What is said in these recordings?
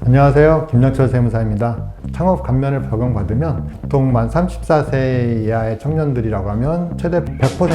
안녕하세요. 김영철 세무사입니다. 창업 감면을 적용받으면 보통 만 34세 이하의 청년들이라고 하면 최대 100%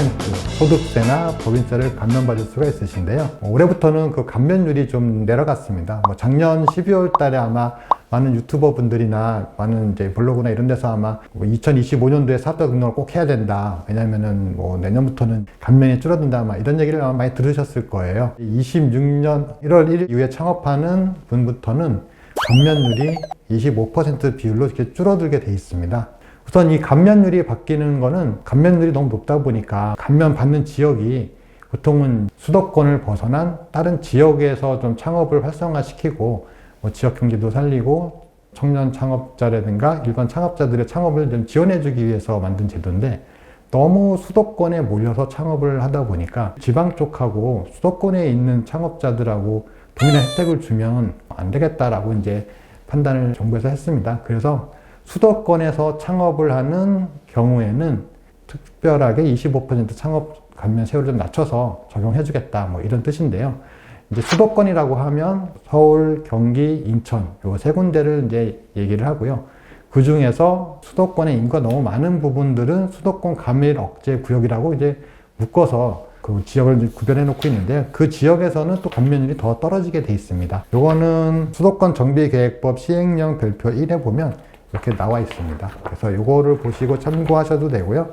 소득세나 법인세를 감면받을 수가 있으신데요. 올해부터는 그 감면율이 좀 내려갔습니다. 작년 12월 달에 아마 많은 유튜버 분들이나 많은 이제 블로그나 이런 데서 아마 2025년도에 사업자 등록을 꼭 해야 된다. 왜냐면은 내년부터는 감면이 줄어든다. 이런 얘기를 아마 많이 들으셨을 거예요. 26년 1월 1일 이후에 창업하는 분부터는 감면율이 25% 비율로 이렇게 줄어들게 돼 있습니다. 우선 이 감면율이 바뀌는 거는 감면율이 너무 높다 보니까 감면 받는 지역이 보통은 수도권을 벗어난 다른 지역에서 좀 창업을 활성화시키고 지역 경제도 살리고 청년 창업자라든가 일반 창업자들의 창업을 좀 지원해주기 위해서 만든 제도인데 너무 수도권에 몰려서 창업을 하다 보니까 지방 쪽하고 수도권에 있는 창업자들하고 동일한 혜택을 주면 안 되겠다라고 이제 판단을 정부에서 했습니다. 그래서 수도권에서 창업을 하는 경우에는 특별하게 25% 창업 감면 세율을 좀 낮춰서 적용해주겠다 이런 뜻인데요. 이제 수도권이라고 하면 서울, 경기, 인천 요 세 군데를 이제 얘기를 하고요. 그 중에서 수도권의 인구가 너무 많은 부분들은 수도권 감면 억제 구역이라고 이제 묶어서 그 지역을 구별해 놓고 있는데요. 그 지역에서는 또 감면율이 더 떨어지게 돼 있습니다. 요거는 수도권 정비계획법 시행령 별표 1에 보면 이렇게 나와 있습니다. 그래서 요거를 보시고 참고하셔도 되고요.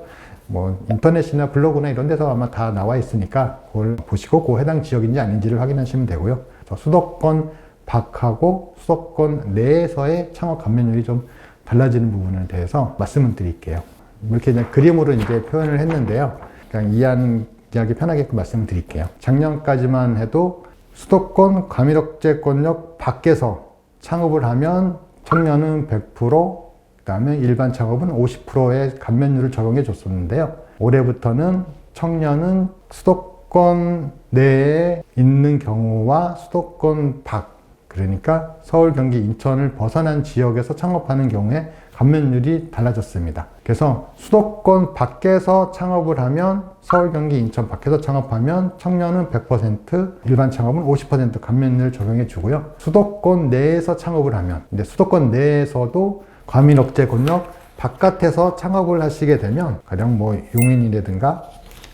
인터넷이나 블로그나 이런 데서 아마 다 나와 있으니까 그걸 보시고 그 해당 지역인지 아닌지를 확인하시면 되고요. 수도권 밖하고 수도권 내에서의 창업 감면율이 좀 달라지는 부분에 대해서 말씀을 드릴게요. 이렇게 그냥 그림으로 이제 표현을 했는데요. 그냥 이해하기 편하게끔 말씀을 드릴게요. 작년까지만 해도 수도권 과밀억제권역 밖에서 창업을 하면 청년은 100%, 그 다음에 일반 창업은 50%의 감면율을 적용해 줬었는데요. 올해부터는 청년은 수도권 내에 있는 경우와 수도권 밖, 그러니까 서울, 경기, 인천을 벗어난 지역에서 창업하는 경우에 감면율이 달라졌습니다. 그래서 수도권 밖에서 창업을 하면 서울, 경기, 인천 밖에서 창업하면 청년은 100%, 일반 창업은 50% 감면율을 적용해 주고요. 수도권 내에서 창업을 하면, 근데 수도권 내에서도 과밀억제권역 바깥에서 창업을 하시게 되면 가령 용인이라든가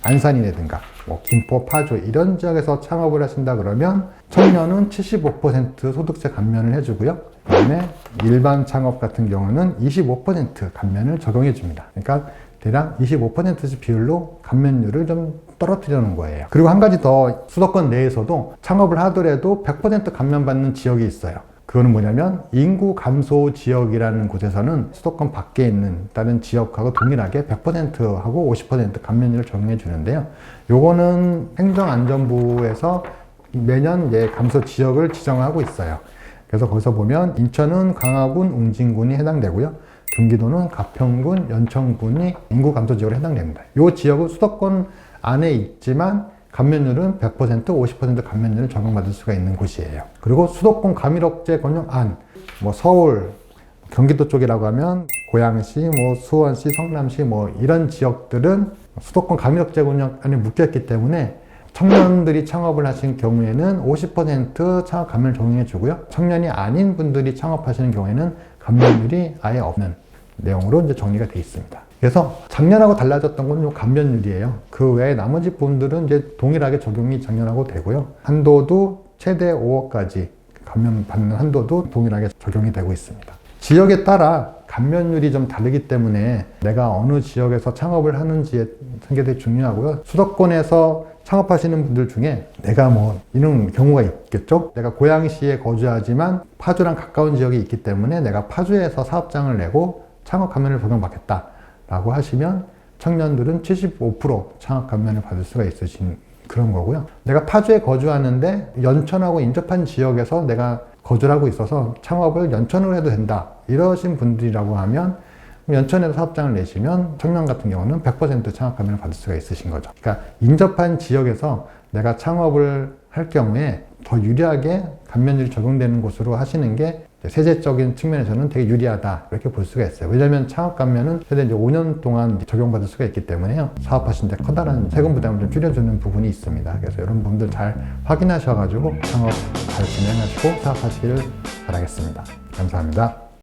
안산이라든가 김포, 파주 이런 지역에서 창업을 하신다 그러면 청년은 75% 소득세 감면을 해주고요. 그 다음에 일반 창업 같은 경우는 25% 감면을 적용해 줍니다. 그러니까 대략 25% 비율로 감면율을 좀 떨어뜨리는 거예요. 그리고 한 가지 더, 수도권 내에서도 창업을 하더라도 100% 감면받는 지역이 있어요. 그거는 뭐냐면 인구 감소 지역이라는 곳에서는 수도권 밖에 있는 다른 지역하고 동일하게 100%하고 50% 감면율을 적용해 주는데요. 요거는 행정안전부에서 매년 감소 지역을 지정하고 있어요. 그래서 거기서 보면 인천은 강화군, 웅진군이 해당되고요. 경기도는 가평군, 연천군이 인구 감소 지역으로 해당됩니다. 요 지역은 수도권 안에 있지만 감면율은 100%, 50% 감면율을 적용받을 수가 있는 곳이에요. 그리고 수도권 과밀억제 권역 안, 서울, 경기도 쪽이라고 하면 고양시, 수원시, 성남시 이런 지역들은 수도권 과밀억제 권역 안에 묶였기 때문에 청년들이 창업을 하신 경우에는 50% 창업 감면을 적용해 주고요. 청년이 아닌 분들이 창업하시는 경우에는 감면율이 아예 없는 내용으로 이제 정리가 되어 있습니다. 그래서 작년하고 달라졌던 건 요 감면율이에요. 그 외에 나머지 부분들은 이제 동일하게 적용이 작년하고 되고요. 한도도 최대 5억까지 감면받는 한도도 동일하게 적용이 되고 있습니다. 지역에 따라 감면율이 좀 다르기 때문에 내가 어느 지역에서 창업을 하는지에 되게 중요하고요. 수도권에서 창업하시는 분들 중에 내가 이런 경우가 있겠죠. 내가 고양시에 거주하지만 파주랑 가까운 지역이 있기 때문에 내가 파주에서 사업장을 내고 창업 감면을 적용받겠다 라고 하시면 청년들은 75% 창업 감면을 받을 수가 있으신 그런 거고요. 내가 파주에 거주하는데 연천하고 인접한 지역에서 내가 거주를 하고 있어서 창업을 연천으로 해도 된다 이러신 분들이라고 하면 연천에서 사업장을 내시면 청년 같은 경우는 100% 창업 감면을 받을 수가 있으신 거죠. 그러니까 인접한 지역에서 내가 창업을 할 경우에 더 유리하게 감면율이 적용되는 곳으로 하시는 게 세제적인 측면에서는 되게 유리하다 이렇게 볼 수가 있어요. 왜냐하면 창업 감면은 최대 이제 5년 동안 적용받을 수가 있기 때문에요. 사업하시는 데 커다란 세금 부담을 좀 줄여주는 부분이 있습니다. 그래서 이런 부분들 잘 확인하셔가지고 창업 잘 진행하시고 사업하시기를 바라겠습니다. 감사합니다.